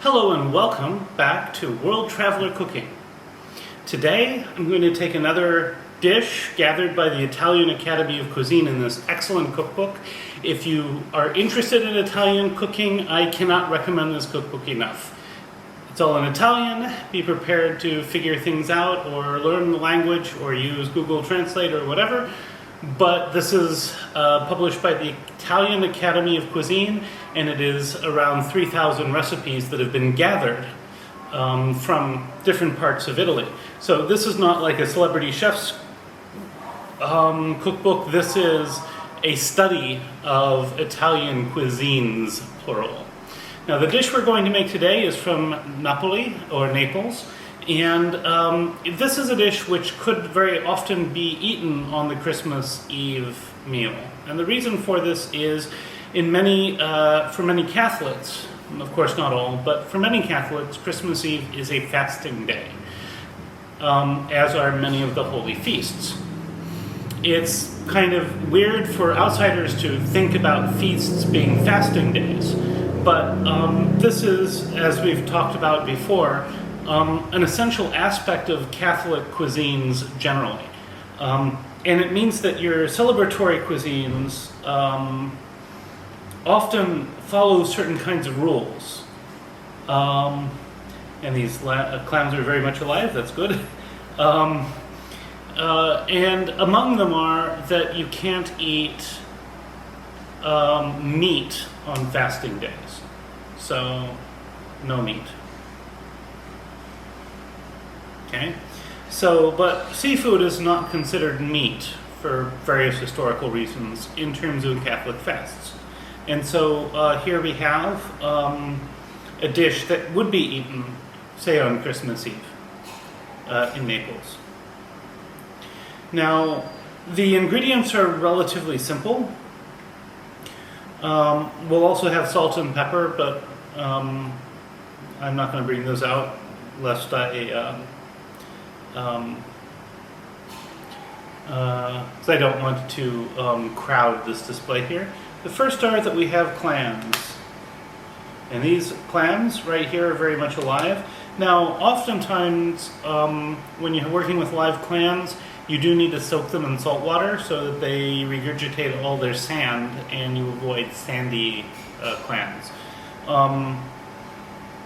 Hello and welcome back to World Traveler Cooking. Today I'm going to take another dish gathered by the Italian Academy of Cuisine in this excellent cookbook. If you are interested in Italian cooking, I cannot recommend this cookbook enough. It's all in Italian. Be prepared to figure things out or learn the language or use Google Translate or whatever. But this is published by the Italian Academy of Cuisine, and it is around 3,000 recipes that have been gathered from different parts of Italy. So this is not like a celebrity chef's cookbook. This is a study of Italian cuisines, plural. Now the dish we're going to make today is from Napoli, or Naples. And this is a dish which could very often be eaten on the Christmas Eve meal. And the reason for this is, for many Catholics, of course not all, but for many Catholics, Christmas Eve is a fasting day, as are many of the holy feasts. It's kind of weird for outsiders to think about feasts being fasting days, but this is, as we've talked about before, an essential aspect of Catholic cuisines generally. And it means that your celebratory cuisines often follow certain kinds of rules. And these clams are very much alive, that's good. And among them are that you can't eat meat on fasting days. So, no meat. Okay, so, but seafood is not considered meat for various historical reasons in terms of Catholic fasts. And so here we have a dish that would be eaten, say, on Christmas Eve in Naples. Now, the ingredients are relatively simple. We'll also have salt and pepper, but I'm not going to bring those out lest because I don't want to crowd this display here. The first are that we have clams. And these clams right here are very much alive. Now, oftentimes, when you're working with live clams, you do need to soak them in salt water so that they regurgitate all their sand and you avoid sandy clams.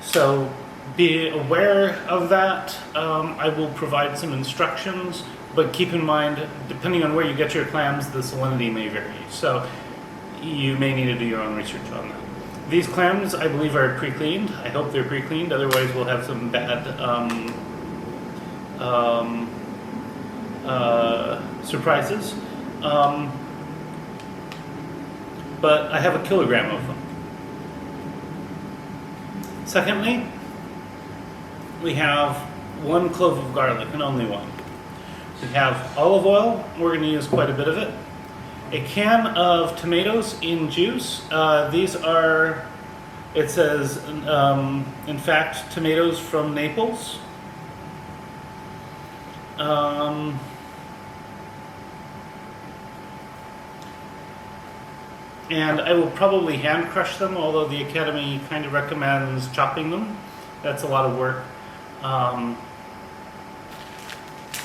So be aware of that. I will provide some instructions, but keep in mind, depending on where you get your clams, the salinity may vary. So you may need to do your own research on that. These clams, I believe, are pre-cleaned. I hope they're pre-cleaned, otherwise we'll have some bad surprises. But I have a kilogram of them. Secondly, we have 1 clove of garlic, and only one. We have olive oil. We're going to use quite a bit of it. A can of tomatoes in juice. These are, it says, in fact, tomatoes from Naples. And I will probably hand crush them, although the Academy kind of recommends chopping them. That's a lot of work.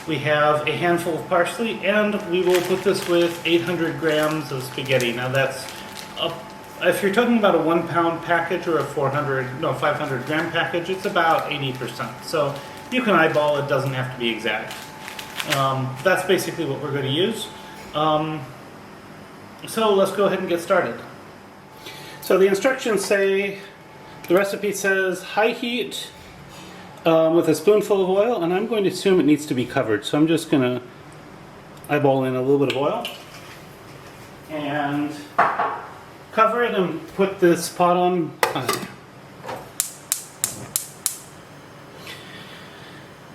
We have a handful of parsley, and we will put this with 800 grams of spaghetti. Now that's, if you're talking about a 1 pound package or a 500 gram package, it's about 80%. So you can eyeball it, doesn't have to be exact. That's basically what we're going to use. So let's go ahead and get started. So the instructions say, the recipe says high heat with a spoonful of oil, and I'm going to assume it needs to be covered. So I'm just going to eyeball in a little bit of oil and cover it and put this pot on.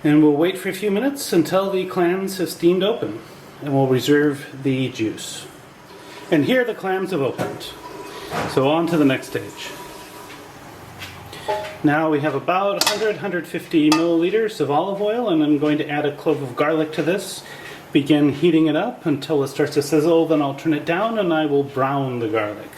And we'll wait for a few minutes until the clams have steamed open, and we'll reserve the juice. And here the clams have opened. So on to the next stage. Now we have about 150 milliliters of olive oil, and I'm going to add a clove of garlic to this. Begin heating it up until it starts to sizzle, then I'll turn it down and I will brown the garlic.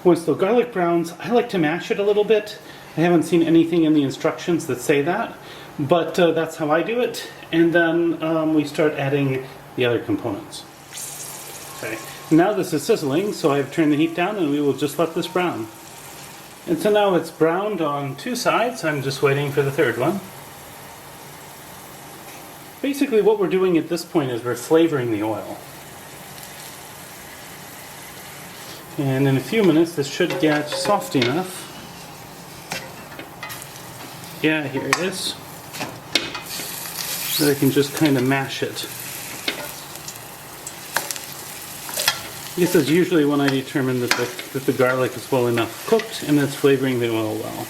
Once the garlic browns, I like to mash it a little bit. I haven't seen anything in the instructions that say that, but that's how I do it. And then we start adding the other components. Okay. Now this is sizzling, so I've turned the heat down and we will just let this brown. And so now it's browned on 2 sides. I'm just waiting for the 3rd one. Basically what we're doing at this point is we're flavoring the oil. And in a few minutes this should get soft enough. Yeah, here it is. So I can just kind of mash it. This is usually when I determine that the garlic is well enough cooked and it's flavoring the oil well.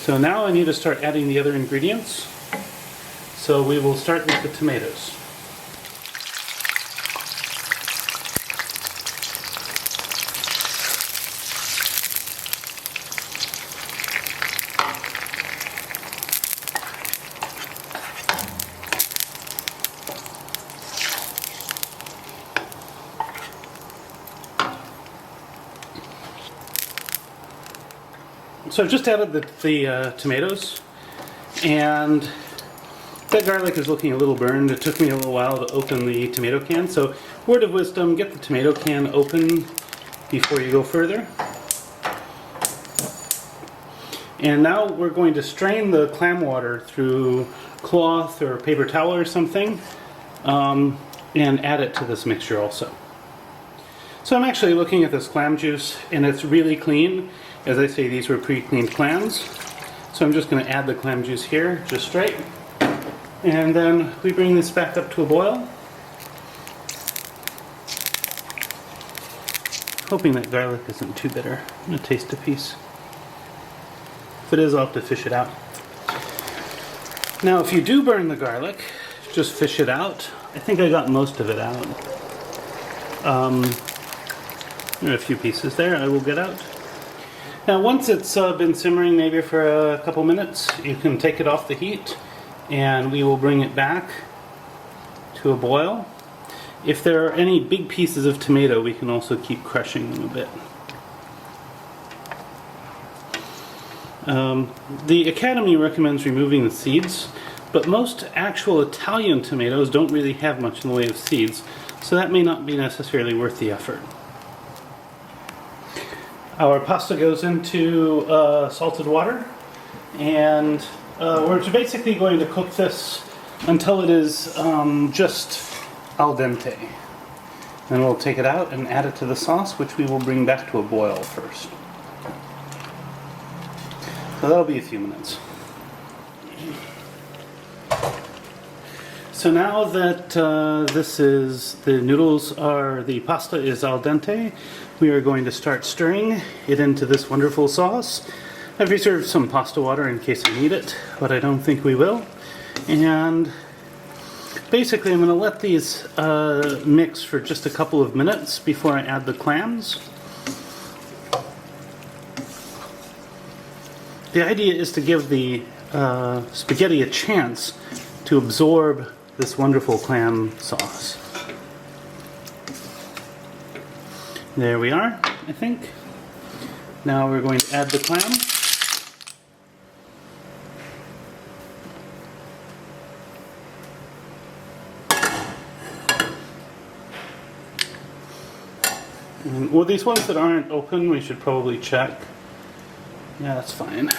So now I need to start adding the other ingredients. So we will start with the tomatoes. So I've just added the tomatoes, and that garlic is looking a little burned. It took me a little while to open the tomato can, so word of wisdom, get the tomato can open before you go further. And now we're going to strain the clam water through cloth or paper towel or something, and add it to this mixture also. So I'm actually looking at this clam juice, and it's really clean. As I say, these were pre-cleaned clams. So I'm just going to add the clam juice here, just straight. And then we bring this back up to a boil. Hoping that garlic isn't too bitter. I'm going to taste a piece. If it is, I'll have to fish it out. Now, if you do burn the garlic, just fish it out. I think I got most of it out. There are a few pieces there I will get out. Now once it's been simmering maybe for a couple minutes, you can take it off the heat and we will bring it back to a boil. If there are any big pieces of tomato, we can also keep crushing them a bit. The Academy recommends removing the seeds, but most actual Italian tomatoes don't really have much in the way of seeds, so that may not be necessarily worth the effort. Our pasta goes into salted water, and we're basically going to cook this until it is just al dente. Then we'll take it out and add it to the sauce, which we will bring back to a boil first. So that'll be a few minutes. So now that the pasta is al dente, we are going to start stirring it into this wonderful sauce. I've reserved some pasta water in case I need it, but I don't think we will. And basically I'm going to let these mix for just a couple of minutes before I add the clams. The idea is to give the spaghetti a chance to absorb this wonderful clam sauce. There we are, I think. Now we're going to add the clam. And, well, these ones that aren't open, we should probably check. Yeah, that's fine.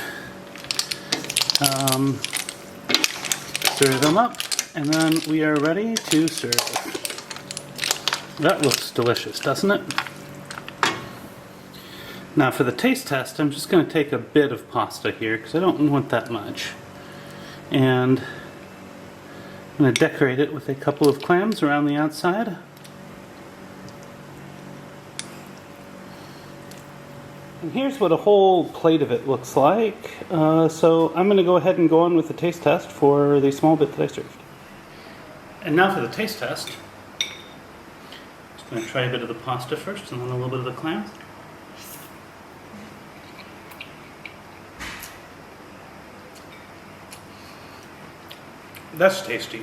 Stir them up, and then we are ready to serve. That looks delicious, doesn't it? Now for the taste test, I'm just going to take a bit of pasta here because I don't want that much. And I'm going to decorate it with a couple of clams around the outside. And here's what a whole plate of it looks like. So I'm going to go ahead and go on with the taste test for the small bit that I served. And now for the taste test. I'm going to try a bit of the pasta first and then a little bit of the clams. That's tasty.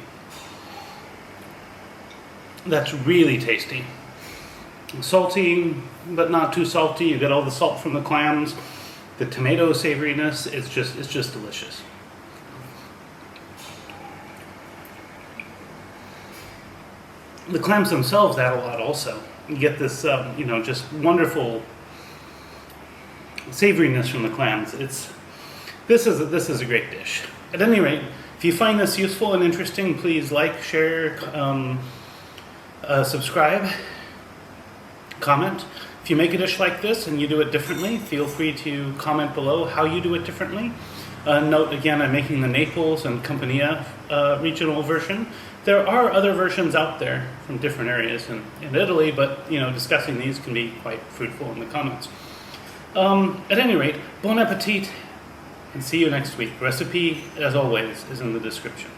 that's really tasty. Salty, but not too salty. You get all the salt from the clams, the tomato savoriness. It's just delicious. The clams themselves add a lot also. You get this, just wonderful savoriness from the clams. This is a great dish. At any rate, if you find this useful and interesting, please like, share, subscribe, comment. If you make a dish like this and you do it differently, feel free to comment below how you do it differently. Note again, I'm making the Naples and Campania regional version. There are other versions out there from different areas in Italy, but discussing these can be quite fruitful in the comments. At any rate, bon appetit, and see you next week. The recipe, as always, is in the description.